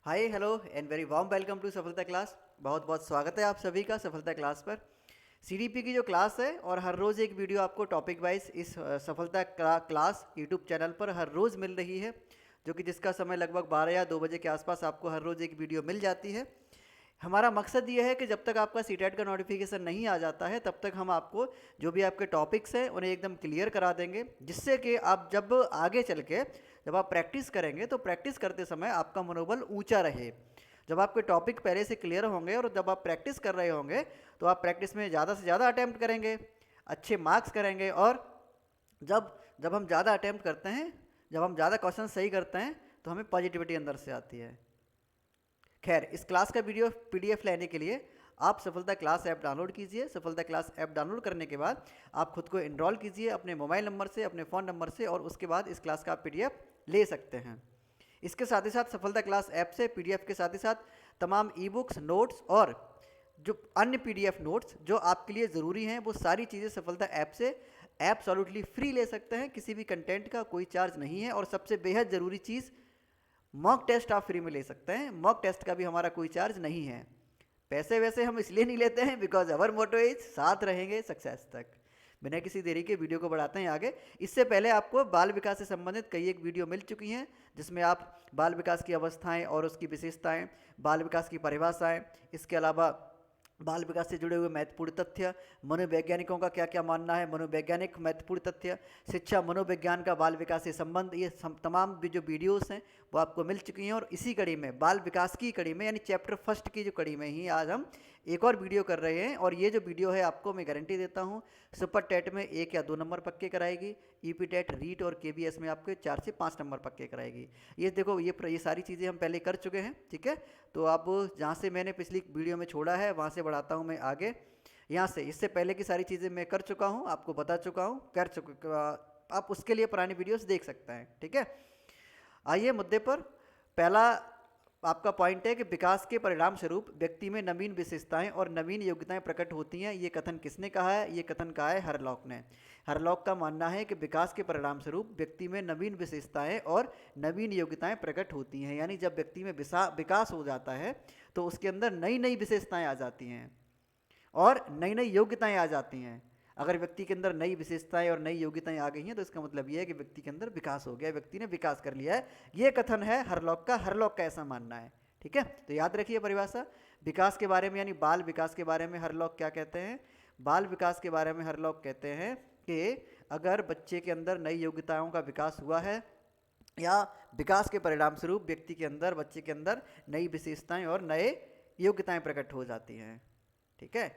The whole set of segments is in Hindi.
Hi hello and very warm welcome to Safalta class. बहुत बहुत स्वागत है आप सभी का सफलता क्लास पर। सीडीपी की जो क्लास है और हर रोज़ एक वीडियो आपको टॉपिक वाइज इस सफलता क्लास यूट्यूब चैनल पर हर रोज़ मिल रही है, जो कि जिसका समय लगभग 12 या 2 बजे के आसपास आपको हर रोज़ एक वीडियो मिल जाती है। हमारा मकसद ये है कि जब तक आपका सीटेट का नोटिफिकेशन नहीं आ जाता है तब तक हम आपको जो भी आपके टॉपिक्स हैं उन्हें एकदम क्लियर करा देंगे, जिससे कि आप जब आगे चल के जब आप प्रैक्टिस करेंगे तो प्रैक्टिस करते समय आपका मनोबल ऊंचा रहे। जब आपके टॉपिक पहले से क्लियर होंगे और जब आप प्रैक्टिस कर रहे होंगे तो आप प्रैक्टिस में ज़्यादा से ज़्यादा अटैम्प्ट करेंगे, अच्छे मार्क्स करेंगे। और जब जब हम ज़्यादा अटैम्प्ट करते हैं, जब हम ज़्यादा क्वेश्चन सही करते हैं तो हमें पॉजिटिविटी अंदर से आती है। खैर, इस क्लास का वीडियो पीडीएफ लेने के लिए आप सफलता क्लास ऐप डाउनलोड कीजिए। सफलता क्लास ऐप डाउनलोड करने के बाद आप खुद को इनरोल कीजिए अपने मोबाइल नंबर से, अपने फ़ोन नंबर से, और उसके बाद इस क्लास का आप पीडीएफ ले सकते हैं। इसके साथ ही साथ सफलता क्लास ऐप से पीडीएफ के साथ ही साथ तमाम ई बुक्स, नोट्स और जो अन्य पीडीएफ नोट्स जो आपके लिए ज़रूरी हैं वो सारी चीज़ें सफलता ऐप से एब्सोल्युटली फ्री ले सकते हैं। किसी भी कंटेंट का कोई चार्ज नहीं है। और सबसे बेहद ज़रूरी चीज़, मॉक टेस्ट आप फ्री में ले सकते हैं। मॉक टेस्ट का भी हमारा कोई चार्ज नहीं है। पैसे वैसे हम इसलिए नहीं लेते हैं बिकॉज अवर मोटो इज साथ रहेंगे सक्सेस तक। बिना किसी देरी के वीडियो को बढ़ाते हैं आगे। इससे पहले आपको बाल विकास से संबंधित कई एक वीडियो मिल चुकी हैं, जिसमें आप बाल विकास की अवस्थाएं और उसकी विशेषताएं, बाल विकास की परिभाषाएं, इसके अलावा बाल विकास से जुड़े हुए महत्वपूर्ण तथ्य, मनोवैज्ञानिकों का क्या क्या मानना है, मनोवैज्ञानिक महत्वपूर्ण तथ्य, शिक्षा मनोविज्ञान का बाल विकास से संबंध, ये तमाम भी जो वीडियोस हैं वो आपको मिल चुकी हैं। और इसी कड़ी में, बाल विकास की कड़ी में, यानी चैप्टर फर्स्ट की जो कड़ी में ही आज हम एक और वीडियो कर रहे हैं। और ये जो वीडियो है आपको मैं गारंटी देता हूँ सुपर टेट में 1 या 2 नंबर पक्के कराएगी। ईपी टेट, रीट और केबीएस में आपके 4 से 5 नंबर पक्के कराएगी। ये देखो, ये सारी चीज़ें हम पहले कर चुके हैं, ठीक है। तो अब जहाँ से मैंने पिछली वीडियो में छोड़ा है वहाँ से बढ़ाता हूँ मैं आगे। यहाँ से इससे पहले की सारी चीज़ें मैं कर चुका हूँ, आपको बता चुका हूँ, आप उसके लिए पुरानी वीडियोस देख सकते हैं, ठीक है। आइए मुद्दे पर। पहला आपका पॉइंट है कि विकास के परिणाम स्वरूप व्यक्ति में नवीन विशेषताएं और नवीन योग्यताएं प्रकट होती हैं। ये कथन किसने कहा है? ये कथन कहा है हरलॉक ने। हरलॉक का मानना है कि विकास के परिणाम स्वरूप व्यक्ति में नवीन विशेषताएं और नवीन योग्यताएं प्रकट होती हैं। यानी जब व्यक्ति में विकास हो जाता है तो उसके अंदर नई नई विशेषताएं आ जाती हैं और नई नई योग्यताएं आ जाती हैं। अगर व्यक्ति के अंदर नई विशेषताएं और नई योग्यताएं आ गई हैं तो इसका मतलब यह है कि व्यक्ति के अंदर विकास हो गया, व्यक्ति ने विकास कर लिया है। यह कथन है हरलॉक का। हरलॉक का ऐसा मानना है, ठीक है। तो याद रखिए परिभाषा विकास के बारे में, यानी बाल विकास के बारे में हरलॉक क्या कहते हैं? बाल विकास के बारे में हरलॉक कहते हैं कि अगर बच्चे के अंदर नई योग्यताओं का विकास हुआ है या विकास के परिणाम स्वरूप व्यक्ति के अंदर, बच्चे के अंदर नई विशेषताएं और नए योग्यताएं प्रकट हो जाती हैं, ठीक है।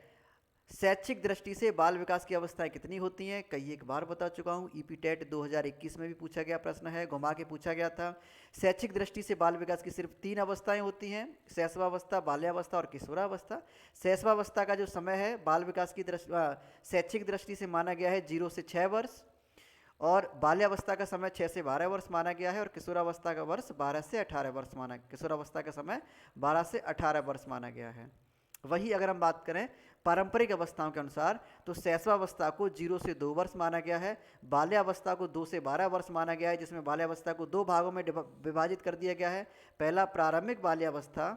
शैक्षिक दृष्टि से बाल विकास की अवस्थाएं कितनी होती हैं? कई एक बार बता चुका हूँ। ईपी टेट 2021 में भी पूछा गया प्रश्न है, घुमा के पूछा गया था। शैक्षिक दृष्टि से बाल विकास की सिर्फ 3 अवस्थाएं होती हैं: शैशवावस्था, बाल्यावस्था और किशोरावस्था। शैशवावस्था का जो समय है बाल विकास की शैक्षिक दृष्टि से माना गया है 0 से 6 वर्ष, और बाल्यावस्था का समय 6 से 12 वर्ष माना गया है, और किशोरावस्था का वर्ष 12 से 18 वर्ष माना, किशोरावस्था का समय 12 से 18 वर्ष माना गया है। वही अगर हम बात करें पारंपरिक अवस्थाओं के अनुसार तो शैशवावस्था को 0 से 2 वर्ष माना गया है, बाल्यावस्था को 2 से 12 वर्ष माना गया है, जिसमें बाल्यावस्था को 2 भागों में विभाजित कर दिया गया है। पहला प्रारंभिक बाल्यावस्था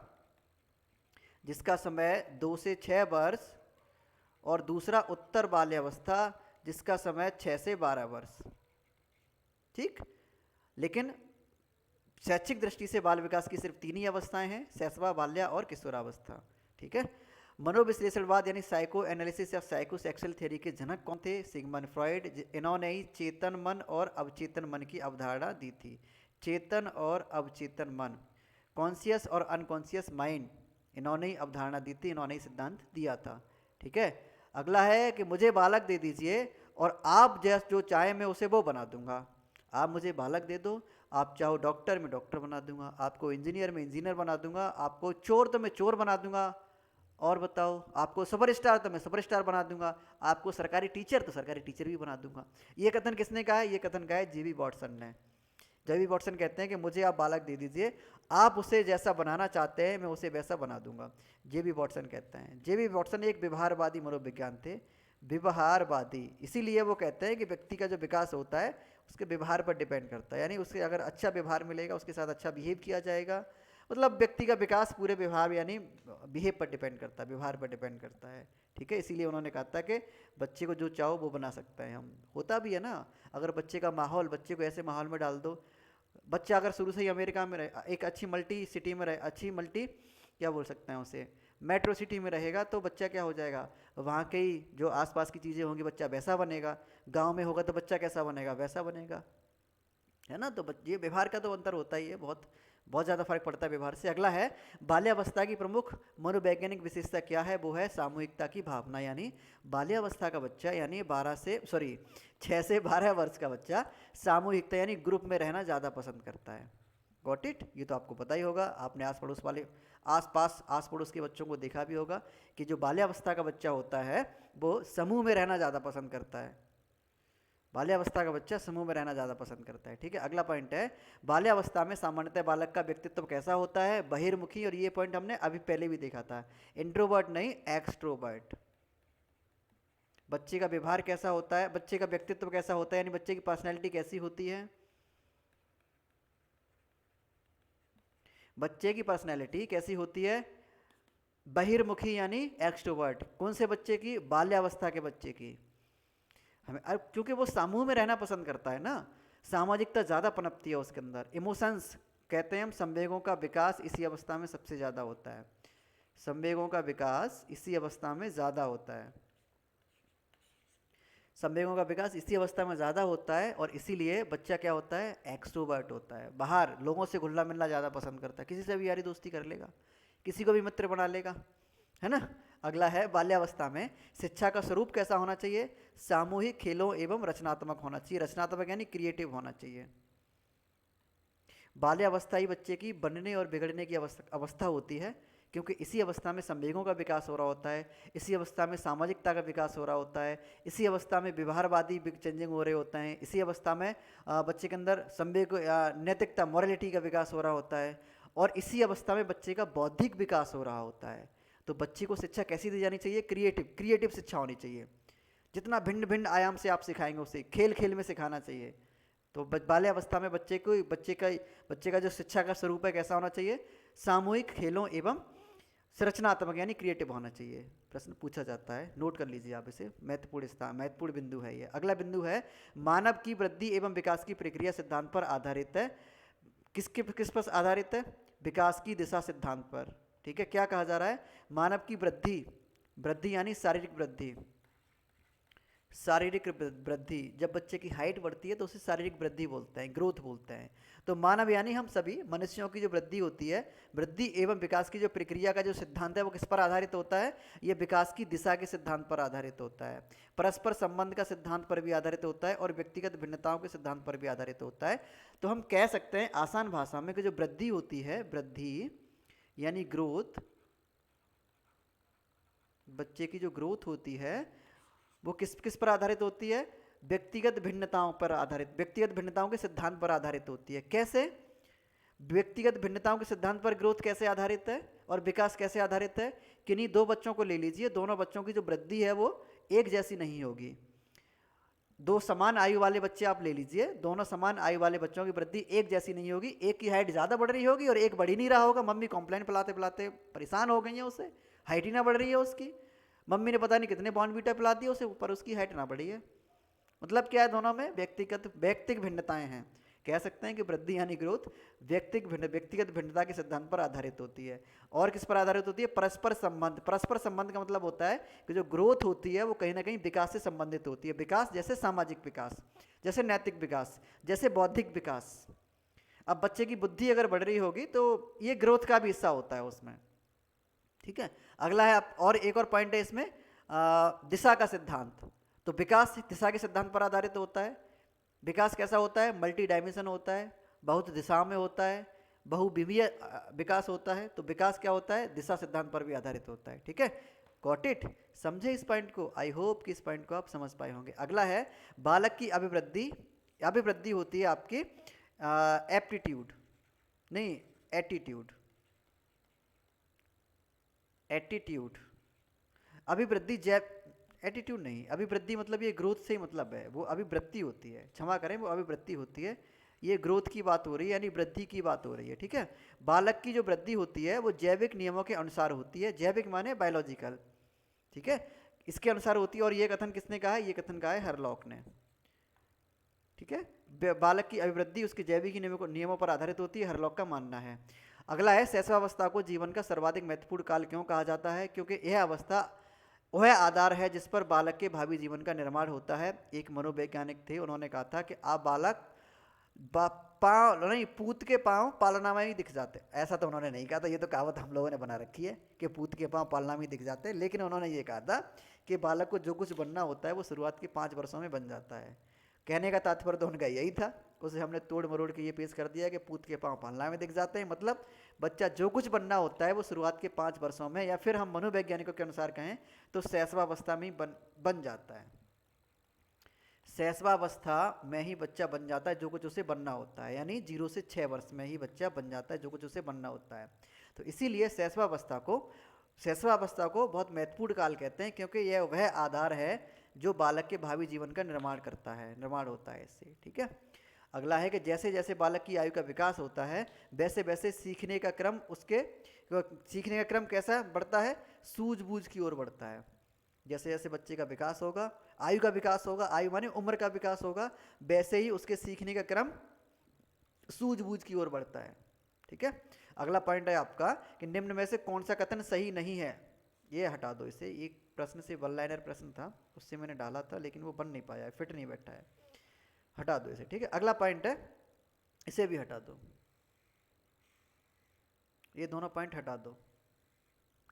जिसका समय 2 से 6 वर्ष, और दूसरा उत्तर बाल्यावस्था जिसका समय 6 से 12 वर्ष, ठीक। लेकिन शैक्षिक दृष्टि से बाल विकास की सिर्फ 3 ही अवस्थाएं हैं: शैशवा, बाल्या और किशोरावस्था, ठीक है। मनोविश्लेषणवाद यानी साइको एनालिसिस या साइको सेक्सुअल थ्योरी के जनक कौन थे? Sigmund Freud. इन्होंने ही चेतन मन और अवचेतन मन की अवधारणा दी थी। चेतन और अवचेतन मन, कॉन्शियस और अनकॉन्शियस माइंड, इन्होंने ही अवधारणा दी थी, इन्होंने ही सिद्धांत दिया था, ठीक है। अगला है कि मुझे बालक दे दीजिए और आप जैस जो चाहे मैं उसे वो बना दूंगा। आप मुझे बालक दे दो, आप चाहो डॉक्टर, मैं डॉक्टर बना दूंगा, आपको इंजीनियर, मैं इंजीनियर बना दूंगा, आपको चोर तो मैं चोर बना दूंगा, और बताओ आपको सुपरस्टार तो मैं सुपरस्टार बना दूंगा, आपको सरकारी टीचर तो सरकारी टीचर भी बना दूंगा। ये कथन किसने कहा है? ये कथन कहा है जेबी वॉटसन ने। जेबी वॉटसन कहते हैं कि मुझे आप बालक दे दीजिए, आप उसे जैसा बनाना चाहते हैं मैं उसे वैसा बना दूंगा। जेबी वॉटसन कहते हैं। जेबी वॉटसन एक व्यवहारवादी मनोविज्ञान थे, व्यवहारवादी। इसीलिए वो कहते हैं कि व्यक्ति का जो विकास होता है उसके व्यवहार पर डिपेंड करता है, यानी उसके अगर अच्छा व्यवहार मिलेगा, उसके साथ अच्छा बिहेव किया जाएगा, मतलब व्यक्ति का विकास पूरे व्यवहार यानी बिहेव पर डिपेंड करता है, व्यवहार पर डिपेंड करता है। ठीक है, इसीलिए उन्होंने कहा था कि बच्चे को जो चाहो वो बना सकता है हम। होता भी है ना, अगर बच्चे का माहौल, बच्चे को ऐसे माहौल में डाल दो, बच्चा अगर शुरू से ही अमेरिका में रहे, एक अच्छी मल्टी सिटी में रहे, अच्छी मल्टी क्या बोल सकते हैं उसे, मेट्रो सिटी में रहेगा, तो बच्चा क्या हो जाएगा, वहाँ के ही जो आसपास की चीज़ें होंगी बच्चा वैसा बनेगा। गांव में होगा तो बच्चा कैसा बनेगा, वैसा बनेगा, है ना। तो ये व्यवहार का तो अंतर होता ही है, बहुत बहुत ज़्यादा फर्क पड़ता है व्यवहार से। अगला है बाल्यावस्था की प्रमुख मनोवैज्ञानिक विशेषता क्या है, वो है सामूहिकता की भावना। यानी बाल्यावस्था का बच्चा यानी 6 से 12 वर्ष का बच्चा सामूहिकता यानी ग्रुप में रहना ज़्यादा पसंद करता है। गॉट इट, ये तो आपको पता ही होगा, आपने आस पड़ोस के बच्चों को देखा भी होगा कि जो बाल्यावस्था का बच्चा होता है वो समूह में रहना ज़्यादा पसंद करता है। बाल्यावस्था का बच्चा समूह में रहना ज़्यादा पसंद करता है। ठीक है, अगला पॉइंट है बाल्यावस्था में सामान्यतः बालक का व्यक्तित्व कैसा होता है, बहिर्मुखी। और ये पॉइंट हमने अभी पहले भी देखा था, इंट्रोवर्ट नहीं एक्सट्रोवर्ट। बच्चे का व्यवहार कैसा होता है, बच्चे का व्यक्तित्व कैसा होता है, यानी बच्चे की पर्सनैलिटी कैसी होती है, बच्चे की पर्सनैलिटी कैसी होती है, बहिर्मुखी यानी एक्सट्रोवर्ट। कौन से बच्चे की, बाल्यावस्था के बच्चे की। हमें अब क्योंकि वो समूह में रहना पसंद करता है ना, सामाजिकता ज़्यादा पनपती है उसके अंदर। इमोशंस कहते हैं हम, संवेगों का विकास इसी अवस्था में सबसे ज़्यादा होता है, संवेगों का विकास इसी अवस्था में ज़्यादा होता है, संवेगों का विकास इसी अवस्था में ज़्यादा होता है। और इसीलिए बच्चा क्या होता है, एक्सट्रोवर्ट होता है, बाहर लोगों से घुलना मिलना ज़्यादा पसंद करता है, किसी से भी यारी दोस्ती कर लेगा, किसी को भी मित्र बना लेगा, है ना। अगला है बाल्यावस्था में शिक्षा का स्वरूप कैसा होना चाहिए, सामूहिक, खेलों एवं रचनात्मक होना चाहिए। रचनात्मक यानी क्रिएटिव होना चाहिए। बाल्यावस्था ही बच्चे की बनने और बिगड़ने की अवस्था होती है, क्योंकि इसी अवस्था में संवेगों का विकास हो रहा होता है, इसी अवस्था में सामाजिकता का विकास हो रहा होता है, इसी अवस्था में व्यवहारवादी चेंजिंग हो रहे होते हैं, इसी अवस्था में बच्चे के अंदर संवेग नैतिकता मॉरलिटी का विकास हो रहा होता है, और इसी अवस्था में बच्चे का बौद्धिक विकास हो रहा होता है। तो बच्चे को शिक्षा कैसी दी जानी चाहिए, क्रिएटिव शिक्षा होनी चाहिए। जितना भिन्न भिन्न आयाम से आप सिखाएंगे उसे खेल खेल में सिखाना चाहिए। तो बाल्यावस्था में बच्चे का जो शिक्षा का स्वरूप है कैसा होना चाहिए, सामूहिक, खेलों एवं संरचनात्मक यानी क्रिएटिव होना चाहिए। प्रश्न पूछा जाता है, नोट कर लीजिए आप इसे, महत्वपूर्ण बिंदु है ये। अगला बिंदु है मानव की वृद्धि एवं विकास की प्रक्रिया सिद्धांत पर आधारित है। किस पर आधारित है, विकास की दिशा सिद्धांत पर। ठीक है, क्या कहा जा रहा है, मानव की वृद्धि यानी शारीरिक वृद्धि। जब बच्चे की हाइट बढ़ती है तो उसे शारीरिक वृद्धि बोलते हैं, ग्रोथ बोलते हैं। तो मानव यानी हम सभी मनुष्यों की जो वृद्धि होती है, वृद्धि एवं विकास की जो प्रक्रिया का जो सिद्धांत है वो किस पर आधारित होता है, ये विकास की दिशा के सिद्धांत पर आधारित होता है, परस्पर संबंध का सिद्धांत पर भी आधारित होता है, और व्यक्तिगत भिन्नताओं के सिद्धांत पर भी आधारित होता है। तो हम कह सकते हैं आसान भाषा में कि जो वृद्धि होती है, वृद्धि यानी ग्रोथ, बच्चे की जो ग्रोथ होती है वो किस किस पर आधारित होती है, व्यक्तिगत भिन्नताओं पर आधारित, व्यक्तिगत भिन्नताओं के सिद्धांत पर आधारित होती है। कैसे, व्यक्तिगत भिन्नताओं के सिद्धांत पर ग्रोथ कैसे आधारित है और विकास कैसे आधारित है, किन्हीं दो बच्चों को ले लीजिए, दोनों बच्चों की जो वृद्धि है वो एक जैसी नहीं होगी। दो समान आयु वाले बच्चे आप ले लीजिए, दोनों समान आयु वाले बच्चों की वृद्धि एक जैसी नहीं होगी। एक की हाइट ज़्यादा बढ़ रही होगी और एक बढ़ ही नहीं रहा होगा, मम्मी कॉम्प्लेन पिलाते पिलाते परेशान हो गई है, उससे हाइट ही ना बढ़ रही है उसकी, मम्मी ने पता नहीं कितने बॉर्नवीटा पिला दिए उसे, पर उसकी हाइट ना बढ़ी है। मतलब क्या है, दोनों में व्यक्तिगत भिन्नताएं हैं। कह सकते हैं कि वृद्धि यानी ग्रोथ व्यक्तिगत भिन्नता के सिद्धांत पर आधारित होती है। और किस पर आधारित होती है, परस्पर संबंध। परस्पर संबंध का मतलब होता है कि जो ग्रोथ होती है वो कहीं ना कहीं विकास से संबंधित होती है। विकास जैसे सामाजिक विकास, जैसे नैतिक विकास, जैसे बौद्धिक विकास। अब बच्चे की बुद्धि अगर बढ़ रही होगी तो ये ग्रोथ का भी हिस्सा होता है उसमें। ठीक है, अगला है और एक और पॉइंट है इसमें, दिशा का सिद्धांत। तो विकास दिशा के सिद्धांत पर आधारित होता है। विकास कैसा होता है, मल्टी डायमेंशन होता है, बहुत दिशाओं में होता है, बहुविमीय विकास होता है। तो विकास क्या होता है, दिशा सिद्धांत पर भी आधारित होता है। ठीक है, गॉट इट, समझे इस पॉइंट को, आई होप कि इस पॉइंट को आप समझ पाए होंगे। अगला है बालक की अभिवृद्धि होती है आपकी एप्टीट्यूड नहीं एटीट्यूड। अभिवृद्धि एटीट्यूड नहीं, अभिवृद्धि मतलब ये ग्रोथ से ही मतलब है, वो अभिवृद्धि होती है, क्षमा करें, वो अभिवृद्धि होती है। ये ग्रोथ की बात हो रही है, यानी वृद्धि की बात हो रही है, ठीक है। बालक की जो वृद्धि होती है वो जैविक नियमों के अनुसार होती है, जैविक माने बायोलॉजिकल, ठीक है, इसके अनुसार होती है। और ये कथन किसने कहा है? ये कथन कहा है हरलॉक ने, ठीक है। बालक की अभिवृद्धि उसके जैविक नियमों पर आधारित होती है, हरलॉक का मानना है। अगला है, शैशवावस्था को जीवन का सर्वाधिक महत्वपूर्ण काल क्यों कहा जाता है? क्योंकि यह अवस्था वह आधार है जिस पर बालक के भावी जीवन का निर्माण होता है। एक मनोवैज्ञानिक थे, उन्होंने कहा था कि आप बालक पाँव नहीं, पूत के पाँव पालना में ही दिख जाते। ऐसा तो उन्होंने नहीं कहा था, ये तो कहावत हम लोगों ने बना रखी है कि पूत के पाँव पालना में ही दिख जाते हैं, लेकिन उन्होंने ये कहा था कि बालक को जो कुछ बनना होता है वो शुरुआत के 5 वर्षों में बन जाता है। कहने का तात्पर्य तो उनका यही था, उसे हमने तोड़ मरोड़ के ये पेश कर दिया कि पूत के पाँव पालना में दिख जाते हैं, मतलब बच्चा जो कुछ बनना होता है वो शुरुआत के 5 वर्षों में, या फिर हम मनोवैज्ञानिकों के अनुसार कहें तो शैशवावस्था में ही बन जाता है। शैशवावस्था में ही बच्चा बन जाता है जो कुछ उसे बनना होता है, यानी 0 से 6 वर्ष में ही बच्चा बन जाता है जो कुछ उसे बनना होता है। तो इसीलिए शैशवावस्था को बहुत महत्वपूर्ण काल कहते हैं, क्योंकि यह वह आधार है जो बालक के भावी जीवन का निर्माण होता है इससे, ठीक है। अगला है कि जैसे जैसे बालक की आयु का विकास होता है वैसे वैसे सीखने का क्रम कैसा बढ़ता है? सूझबूझ की ओर बढ़ता है। जैसे जैसे बच्चे का विकास होगा, आयु का विकास होगा, आयु माने उम्र का विकास होगा, वैसे ही उसके सीखने का क्रम सूझबूझ की ओर बढ़ता है, ठीक है। अगला पॉइंट है आपका कि निम्न में से कौन सा कथन सही नहीं है? ये हटा दो इसे, एक प्रश्न से वन लाइनर प्रश्न था, उससे मैंने डाला था लेकिन वो बन नहीं पाया है, फिट नहीं बैठा है, हटा दो इसे, ठीक है। अगला पॉइंट है, इसे भी हटा दो, ये दोनों पॉइंट हटा दो।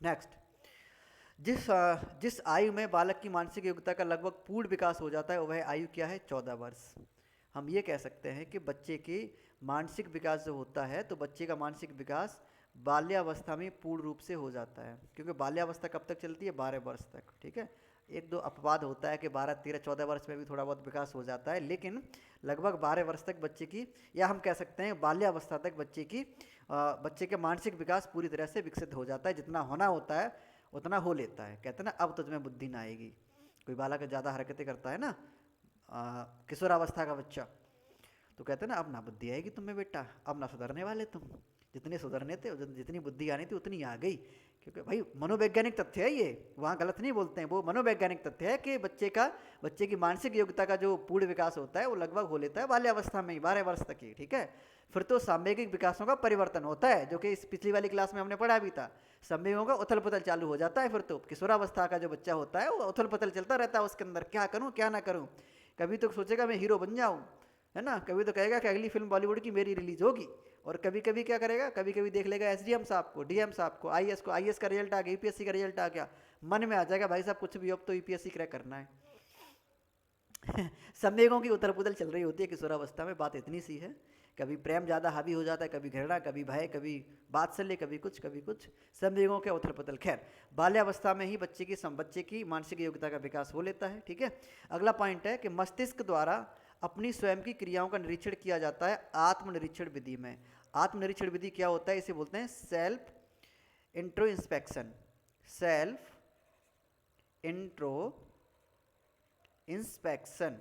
नेक्स्ट, जिस आयु में बालक की मानसिक योग्यता का लगभग पूर्ण विकास हो जाता है वह आयु क्या है? 14 वर्ष। हम ये कह सकते हैं कि बच्चे की मानसिक विकास जो होता है, तो बच्चे का मानसिक विकास बाल्यावस्था में पूर्ण रूप से हो जाता है, क्योंकि बाल्यावस्था कब तक चलती है? 12 वर्ष तक, ठीक है। एक दो अपवाद होता है कि 12, 13, 14 वर्ष में भी थोड़ा बहुत विकास हो जाता है, लेकिन लगभग 12 वर्ष तक बच्चे की, या हम कह सकते हैं बाल्यावस्था तक बच्चे के मानसिक विकास पूरी तरह से विकसित हो जाता है। जितना होना होता है उतना हो लेता है। कहते हैं ना, अब तुझमें बुद्धि ना आएगी। कोई बालक ज़्यादा हरकतें करता है ना, किशोरावस्था का बच्चा, तो कहते हैं ना, अब ना बुद्धि आएगी तुम्हें बेटा, अब ना सुधरने वाले तुम, जितने सुधरने थे, जितनी बुद्धि आनी थी उतनी आ गई। क्योंकि भाई मनोवैज्ञानिक तथ्य है ये, वहाँ गलत नहीं बोलते हैं, वो मनोवैज्ञानिक तथ्य है कि बच्चे की मानसिक योग्यता का जो पूर्ण विकास होता है वो लगभग हो लेता है बाल्यावस्था में ही, 12 वर्ष तक ही, ठीक है। फिर तो सांवेगिक विकासों का परिवर्तन होता है, जो कि इस पिछली वाली क्लास में हमने पढ़ा भी था। संवेगों का उथल पुथल चालू हो जाता है। फिर तो किशोरावस्था का जो बच्चा होता है वो उथल पुथल चलता रहता है उसके अंदर, क्या करूँ क्या ना करूँ। कभी तो सोचेगा मैं हीरो बन जाऊँ, है ना, कभी तो कहेगा कि अगली फिल्म बॉलीवुड की मेरी रिलीज होगी, और कभी कभी क्या करेगा, कभी कभी देख लेगा एसडीएम साहब को, डीएम साहब को, आईएएस का रिजल्ट आ गया, यूपीएससी का रिजल्ट आ गया, मन में आ जाएगा भाई साहब कुछ भी अब तो यूपीएससी क्रैक करना है। संवेगों की उथल पुथल चल रही होती है किशोरावस्था में, बात इतनी सी है। कभी प्रेम ज़्यादा हावी हो जाता है, कभी घृणा, कभी भय, कभी वात्सल्य, कभी कुछ संवेगों के उथल पुथल। खैर, बाल्यावस्था में ही बच्चे की मानसिक योग्यता का विकास हो लेता है, ठीक है। अगला पॉइंट है कि मस्तिष्क द्वारा अपनी स्वयं की क्रियाओं का निरीक्षण किया जाता है आत्मनिरीक्षण विधि में। आत्मनिरीक्षण विधि क्या होता है? इसे बोलते हैं self introspection. Self introspection.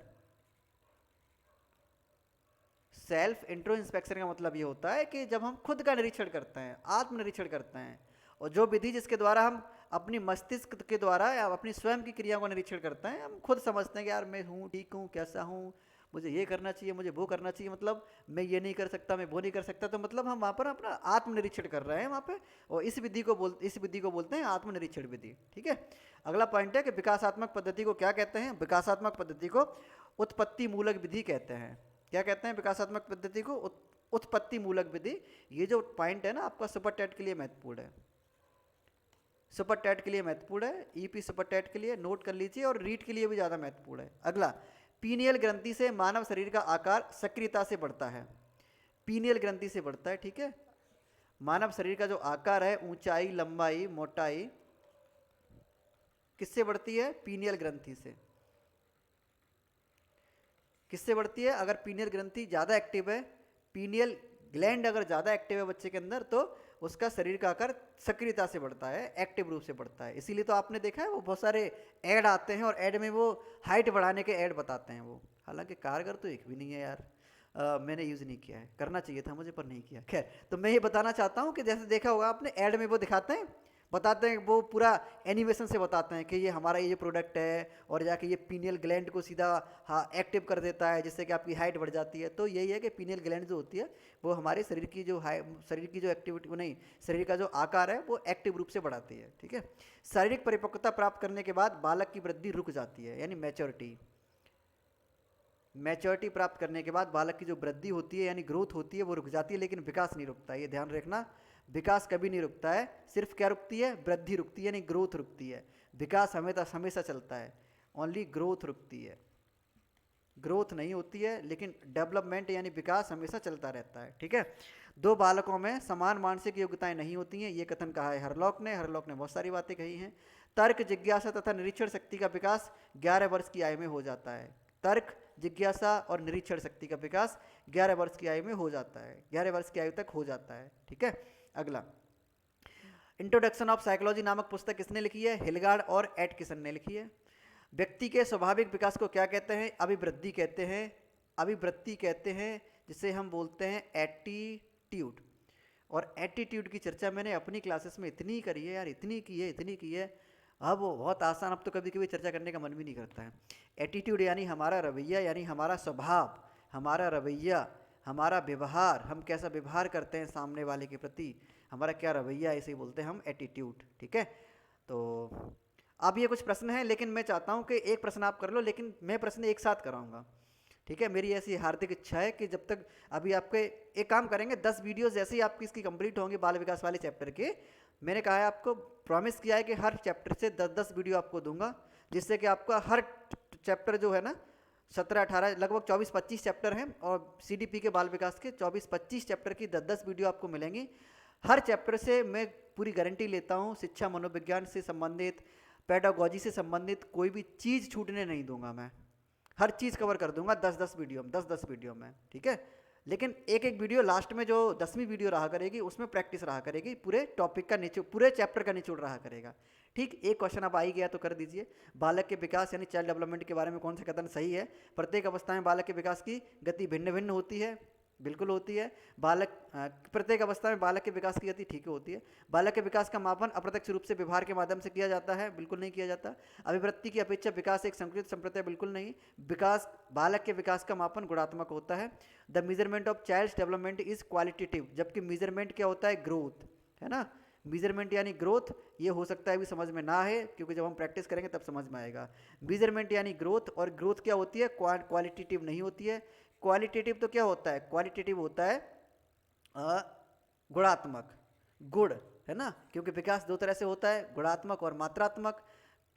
Self introspection का मतलब ये होता है कि जब हम खुद का निरीक्षण करते हैं, आत्मनिरीक्षण करते हैं, और जो विधि जिसके द्वारा हम अपनी मस्तिष्क के द्वारा या अपनी स्वयं की क्रियाओं का निरीक्षण करते हैं, हम खुद समझते हैं कि यार मैं हूँ, ठीक हूँ, कैसा हूँ, मुझे ये करना चाहिए, मुझे वो करना चाहिए, मतलब मैं ये नहीं कर सकता, मैं वो नहीं कर सकता, तो मतलब हम वहाँ पर अपना आत्मनिरीक्षण कर रहे हैं वहाँ पे, और इस विधि को बोलते हैं आत्मनिरीक्षण विधि, ठीक है। अगला पॉइंट है कि विकासात्मक पद्धति को क्या कहते हैं? विकासात्मक पद्धति को उत्पत्ति मूलक विधि कहते हैं। क्या कहते हैं? विकासात्मक पद्धति को उत्पत्ति मूलक विधि। ये जो पॉइंट है ना आपका सुपर टेट के लिए महत्वपूर्ण है, सुपर टेट के लिए महत्वपूर्ण है, ईपी सुपर टेट के लिए नोट कर लीजिए, और रीट के लिए भी ज़्यादा महत्वपूर्ण है। अगला, पीनियल ग्रंथि से मानव शरीर का आकार सक्रियता से बढ़ता है। पीनियल ग्रंथि से बढ़ता है, ठीक है। मानव शरीर का जो आकार है, ऊंचाई, लंबाई, मोटाई, किससे बढ़ती है? पीनियल ग्रंथि से। किससे बढ़ती है? अगर पीनियल ग्रंथि ज़्यादा एक्टिव है, पीनियल ग्लैंड अगर ज़्यादा एक्टिव है बच्चे के अंदर, तो उसका शरीर का आकार सक्रियता से बढ़ता है, एक्टिव रूप से बढ़ता है। इसीलिए तो आपने देखा है वो बहुत सारे ऐड आते हैं, और ऐड में वो हाइट बढ़ाने के ऐड बताते हैं वो, हालांकि कारगर तो एक भी नहीं है यार। मैंने यूज़ नहीं किया है, करना चाहिए था मुझे पर नहीं किया। खैर, तो मैं ये बताना चाहता हूँ कि जैसे देखा होगा आपने ऐड में वो दिखाते हैं, बताते हैं, वो पूरा एनिमेशन से बताते हैं कि ये हमारा ये प्रोडक्ट है और जाके ये पीनियल ग्लैंड को सीधा हाँ एक्टिव कर देता है, जिससे कि आपकी हाइट बढ़ जाती है। तो यही है कि पीनियल ग्लैंड जो होती है वो हमारे शरीर की जो एक्टिविटी वो नहीं, शरीर का जो आकार है वो एक्टिव रूप से बढ़ाती है। ठीक है, शारीरिक परिपक्वता प्राप्त करने के बाद बालक की वृद्धि रुक जाती है, यानी मैच्योरिटी प्राप्त करने के बाद बालक की जो वृद्धि होती है यानी ग्रोथ होती है वो रुक जाती है, लेकिन विकास नहीं रुकता है। ये ध्यान रखना, विकास कभी नहीं रुकता है, सिर्फ क्या रुकती है, वृद्धि रुकती है, यानी ग्रोथ रुकती है। विकास हमेशा हमेशा चलता है, ओनली ग्रोथ रुकती है, ग्रोथ नहीं होती है, लेकिन डेवलपमेंट यानी विकास हमेशा चलता रहता है। ठीक है, दो बालकों में समान मानसिक योग्यताएं नहीं होती हैं, ये कथन कहा है हरलॉक ने बहुत सारी बातें कही हैं। तर्क, जिज्ञासा तथा निरीक्षण शक्ति का विकास 11 वर्ष की आयु में हो जाता है। तर्क, जिज्ञासा और निरीक्षण शक्ति का विकास 11 वर्ष की आयु में हो जाता है, 11 वर्ष की आयु तक हो जाता है। ठीक है, अगला इंट्रोडक्शन ऑफ साइकोलॉजी नामक पुस्तक किसने लिखी है, हिलगार्ड और एटकिसन ने लिखी है। व्यक्ति के स्वाभाविक विकास को क्या कहते हैं, अभिवृद्धि कहते हैं, अभिवृद्धि कहते हैं, जिसे हम बोलते हैं एटीट्यूड। और एटीट्यूड की चर्चा मैंने अपनी क्लासेस में इतनी करी है यार, इतनी की है, अब वो बहुत आसान, अब तो कभी कभी चर्चा करने का मन भी नहीं करता है। एटीट्यूड यानी हमारा रवैया, यानी हमारा स्वभाव, हमारा रवैया, हमारा व्यवहार, हम कैसा व्यवहार करते हैं सामने वाले के प्रति, हमारा क्या रवैया, इसे बोलते हैं हम एटीट्यूड। ठीक है, तो अब ये कुछ प्रश्न हैं, लेकिन मैं चाहता हूँ कि एक प्रश्न आप कर लो, लेकिन मैं प्रश्न एक साथ कराऊंगा। ठीक है, मेरी ऐसी हार्दिक इच्छा है कि जब तक अभी आपके एक काम करेंगे, 10 वीडियोस जैसे ही आपकी इसकी कंप्लीट होंगे बाल विकास वाले चैप्टर के, मैंने कहा है आपको, प्रॉमिस किया है कि हर चैप्टर से 10-10 वीडियो आपको दूंगा, जिससे कि आपका हर चैप्टर जो है ना 17-18 लगभग 24-25 चैप्टर हैं, और सीडीपी के बाल विकास के 24-25 चैप्टर की 10-10 वीडियो आपको मिलेंगी। हर चैप्टर से मैं पूरी गारंटी लेता हूँ, शिक्षा मनोविज्ञान से संबंधित, पेडागोजी से संबंधित कोई भी चीज़ छूटने नहीं दूंगा मैं, हर चीज़ कवर कर दूंगा 10-10 वीडियो में। ठीक है, लेकिन एक एक वीडियो लास्ट में जो 10वीं वीडियो रहा करेगी उसमें प्रैक्टिस रहा करेगी, पूरे टॉपिक का निचोड़, पूरे चैप्टर का निचोड़ रहा करेगा। ठीक, एक क्वेश्चन अब आ ही गया तो कर दीजिए, बालक के विकास यानी चाइल्ड डेवलपमेंट के बारे में कौन सा कथन सही है। प्रत्येक अवस्था में बालक के विकास की गति भिन्न भिन्न होती है, बिल्कुल होती है। प्रत्येक अवस्था में बालक के विकास की गति ठीक होती है। बालक के विकास का मापन अप्रत्यक्ष रूप से व्यवहार के माध्यम से किया जाता है, बिल्कुल नहीं किया जाता। अभिवृत्ति की अपेक्षा विकास एक संकुचित संप्रदाय, बिल्कुल नहीं। बालक के विकास का मापन गुणात्मक होता है। The measurement of child development is qualitative, जबकि मेजरमेंट क्या होता है, ग्रोथ, है ना। मेजरमेंट यानी ग्रोथ, ये हो सकता है अभी समझ में ना है, क्योंकि जब हम प्रैक्टिस करेंगे तब समझ में आएगा। मेजरमेंट यानी ग्रोथ, और ग्रोथ क्या होती है, क्वालिटेटिव नहीं होती है। क्वालिटेटिव तो क्या होता है, क्वालिटेटिव होता है गुणात्मक, गुण, है ना, क्योंकि विकास दो तरह से होता है, गुणात्मक और मात्रात्मक।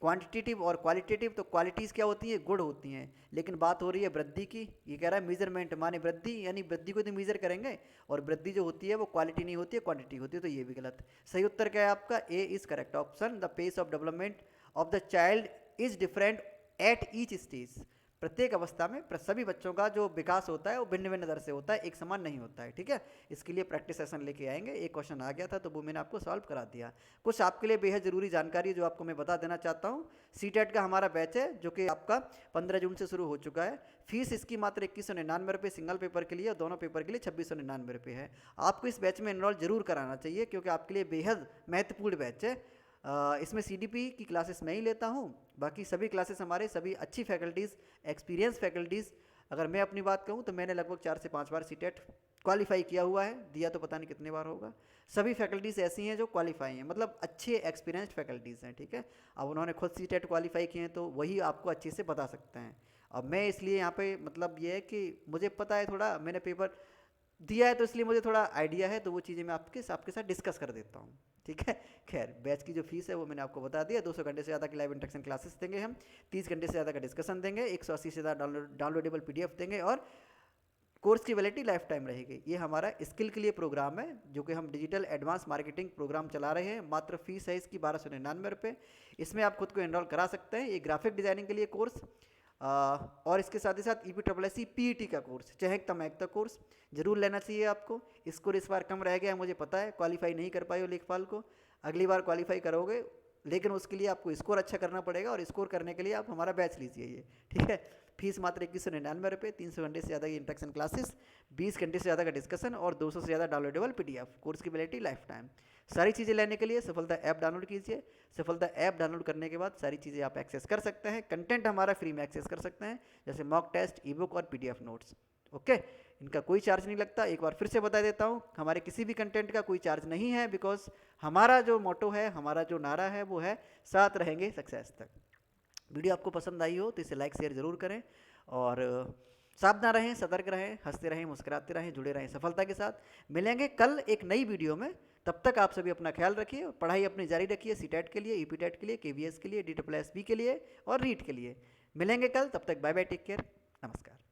क्वांटिटेटिव और क्वालिटेटिव, तो क्वालिटीज़ क्या होती हैं, गुण होती हैं, लेकिन बात हो रही है वृद्धि की। ये कह रहा है मेजरमेंट माने वृद्धि, यानी वृद्धि को तो मेजर करेंगे, और वृद्धि जो होती है वो क्वालिटी नहीं होती है, क्वांटिटी होती है, तो ये भी गलत। सही उत्तर क्या है आपका, A is correct option. The pace of development of the child is different at each stage. प्रत्येक अवस्था में सभी बच्चों का जो विकास होता है वो भिन्न भिन्न दर से होता है, एक समान नहीं होता है। ठीक है, इसके लिए प्रैक्टिस सेशन लेके आएंगे। एक क्वेश्चन आ गया था तो वो मैंने आपको सॉल्व करा दिया। कुछ आपके लिए बेहद जरूरी जानकारी जो आपको मैं बता देना चाहता हूँ। सीटेट का हमारा बैच है जो कि आपका 15 जून से शुरू हो चुका है। फीस इसकी मात्र 2199 रुपये सिंगल पेपर के लिए, और दोनों पेपर के लिए 2699 रुपये है। आपको इस बैच में एनरोल जरूर कराना चाहिए, क्योंकि आपके लिए बेहद महत्वपूर्ण बैच है। इसमें सीडीपी की क्लासेस मैं ही लेता हूँ, बाकी सभी क्लासेस हमारे सभी अच्छी फैकल्टीज़, एक्सपीरियंस फैकल्टीज़। अगर मैं अपनी बात कहूँ तो मैंने लगभग 4 से 5 बार सीटेट क्वालिफाई किया हुआ है, दिया तो पता नहीं कितने बार होगा। सभी फैकल्टीज़ ऐसी हैं जो क्वालिफाई हैं, मतलब अच्छे एक्सपीरियंस्ड फैकल्टीज़ हैं। ठीक है, अब उन्होंने खुद सीटेट क्वालिफाई किए हैं तो वही आपको अच्छे से बता सकते हैं। अब मैं इसलिए यहाँ पे मतलब ये है कि मुझे पता है थोड़ा, मैंने पेपर दिया है तो इसलिए मुझे थोड़ा आइडिया है, तो वो चीज़ें मैं आपके साथ डिस्कस कर देता हूँ। ठीक है, खैर बैच की जो फीस है वो मैंने आपको बता दिया। 200 घंटे से ज़्यादा की लाइव इंटरेक्शन क्लासेस देंगे हम, 30 घंटे से ज़्यादा का डिस्कशन देंगे, 180 से ज़्यादा डाउनलोडेबल PDF देंगे, और कोर्स की वैलिडिटी लाइफ टाइम रहेगी। ये हमारा स्किल के लिए प्रोग्राम है जो कि हम डिजिटल एडवांस मार्केटिंग प्रोग्राम चला रहे हैं। मात्र फीस है इसकी 1299 रुपये। इसमें आप खुद को एनरोल करा सकते हैं। ये ग्राफिक डिजाइनिंग के लिए कोर्स, और इसके साथ ही साथ EPSS PET का कोर्स, चहकता महकता कोर्स जरूर लेना चाहिए आपको। स्कोर इस बार कम रह गया है, मुझे पता है, क्वालिफाई नहीं कर पाए हो लेखपाल को। अगली बार क्वालिफाई करोगे, लेकिन उसके लिए आपको स्कोर अच्छा करना पड़ेगा, और स्कोर करने के लिए आप हमारा बैच लीजिए ये। ठीक है, फीस मात्र 2199 रुपये, 300 घंटे से ज़्यादा की इंट्रैक्शन क्लासेस, 20 घंटे से ज़्यादा का डिस्कशन और 200 से ज़्यादा डाउनलोडेबल PDF। कोर्स की वैलिडिटी लाइफ टाइम। सारी चीज़ें लेने के लिए सफलता ऐप डाउनलोड कीजिए। सफलता ऐप डाउनलोड करने के बाद सारी चीज़ें आप एक्सेस कर सकते हैं। कंटेंट हमारा फ्री में एक्सेस कर सकते हैं, जैसे मॉक टेस्ट, ई-बुक और PDF नोट्स। ओके, इनका कोई चार्ज नहीं लगता। एक बार फिर से बता देता हूँ, हमारे किसी भी कंटेंट का कोई चार्ज नहीं है, बिकॉज हमारा जो मोटो है, हमारा जो नारा है वो है साथ रहेंगे सक्सेस तक। वीडियो आपको पसंद आई हो तो इसे लाइक शेयर जरूर करें और सावधान रहें, सतर्क रहें, हंसते रहें, मुस्कुराते रहें, जुड़े रहें सफलता के साथ। मिलेंगे कल एक नई वीडियो में। तब तक आप सभी अपना ख्याल रखिए, पढ़ाई अपनी जारी रखिए, सीटेट के लिए, ईपीटेट के लिए, KVS के लिए, DSSB के लिए और रीट के लिए। मिलेंगे कल, तब तक बाय बाय, टेक केयर, नमस्कार।